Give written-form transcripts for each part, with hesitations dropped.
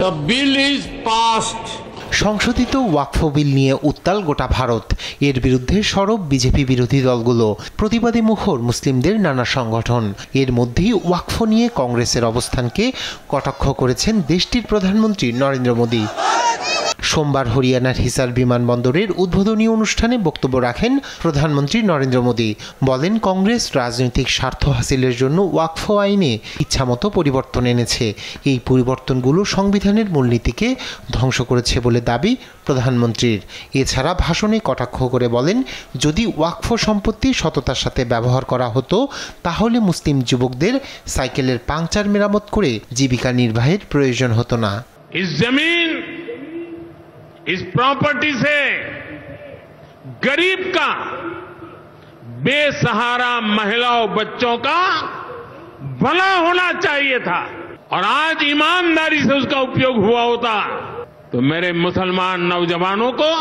The bill is passed. সংশোধিত ওয়াকফ বিল নিয়ে উত্তাল গোটা ভারত। এর বিরুদ্ধে সরব বিজেপি বিরোধী দলগুলো, প্রতিবাদী মুখর মুসলিমদের নানা সংগঠন। এর মধ্যেই ওয়াকফ নিয়ে কংগ্রেসের অবস্থানকে কটাক্ষ করেছেন দেশটির প্রধানমন্ত্রী নরেন্দ্র মোদী। সোমবার হরিয়ানার হিসার বিমানবন্দরের উদ্বোধনী অনুষ্ঠানে বক্তব্য রাখেন প্রধানমন্ত্রী নরেন্দ্র মোদী। বলেন, কংগ্রেস রাজনৈতিক স্বার্থ হাসিলের জন্য ওয়াকফ আইনে ইচ্ছামতো পরিবর্তন এনেছে। এই পরিবর্তনগুলো সংবিধানের মূলনীতিকে ধ্বংস করেছে বলে দাবি প্রধানমন্ত্রীর। এছাড়া ভাষণে কটাক্ষ করে বলেন, যদি ওয়াকফ সম্পত্তি সততার সাথে ব্যবহার করা হতো তাহলে মুসলিম যুবকদের সাইকেলের পাংচার মেরামত করে জীবিকা নির্বাহের প্রয়োজন হতো না। इस प्रॉपर्टी से गरीब का, बेसहारा महिलाओं बच्चों का भला होना चाहिए था और आज ईमानदारी से उसका उपयोग हुआ होता तो मेरे मुसलमान नौजवानों को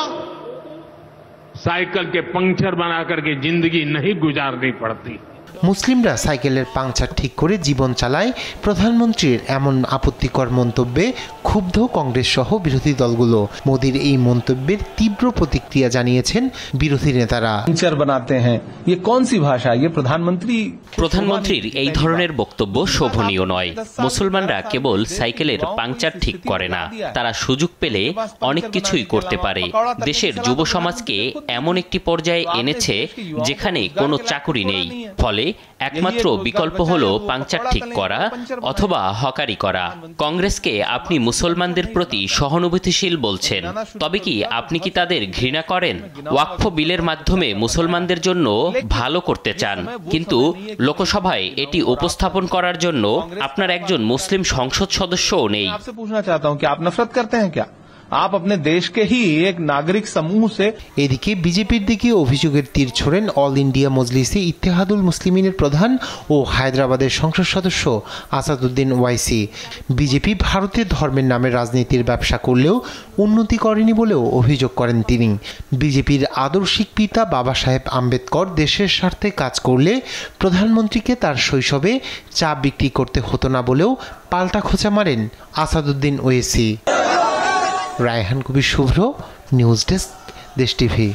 साइकिल के पंक्चर बना करके जिंदगी नहीं गुजारनी पड़ती। মুসলিমরা সাইকেলের পাংচার ঠিক করে জীবন চালায়, প্রধানমন্ত্রীর এমন আপত্তিকর মন্তব্যে ক্ষুব্ধ কংগ্রেস সহ বিরোধী দলগুলো। মোদীর এই মন্তব্যের তীব্র প্রতিক্রিয়া জানিয়েছেন বিরোধী নেতারা। প্রধানমন্ত্রীর এই ধরনের বক্তব্য শোভনীয় নয়। মুসলমানরা কেবল সাইকেলের পাংচার ঠিক করে না, তারা সুযোগ পেলে অনেক কিছুই করতে পারে। দেশের যুব সমাজকে এমন একটি পর্যায়ে এনেছে যেখানে কোনো চাকুরি নেই, ফলে একমাত্র বিকল্প হলো পাংচার ঠিক করা অথবা হকারি করা। কংগ্রেসকে আপনি মুসলমানদের প্রতি সহানুভূতিশীল বলছেন, তবে কি আপনি কি তাদের ঘৃণা করেন? ওয়াকফ বিলের মাধ্যমে মুসলমানদের জন্য ভালো করতে চান, কিন্তু লোকসভায় এটি উপস্থাপন করার জন্য আপনার একজন মুসলিম সংসদ সদস্যও নেই। आप अपने देश के ही एक नागरिक समूह से। এদিকে বিজেপির দিকে অভিযোগের তীর ছোড়েন অল ইন্ডিয়া মজলিসে ইত্তেহাদুল মুসলিমিনের প্রধান ও হায়দ্রাবাদের সংসদ সদস্য আসাদুদ্দিন ওয়াইসি। বিজেপি ভারতের ধর্মের নামে রাজনীতির ব্যবসা করলেও উন্নতি করেনি বলেও অভিযোগ করেন তিনি। বিজেপির আদর্শিক পিতা বাবা সাহেব আম্বেদকর দেশের স্বার্থে কাজ করলে প্রধানমন্ত্রীকে তার শৈশবে চা বিক্রি করতে হতো না বলেও পাল্টা খোঁচা মারেন আসাদুদ্দিন ওয়াইসি। রায়হান কবির শুভ্র, নিউজ ডেস্ক, দেশ টিভি।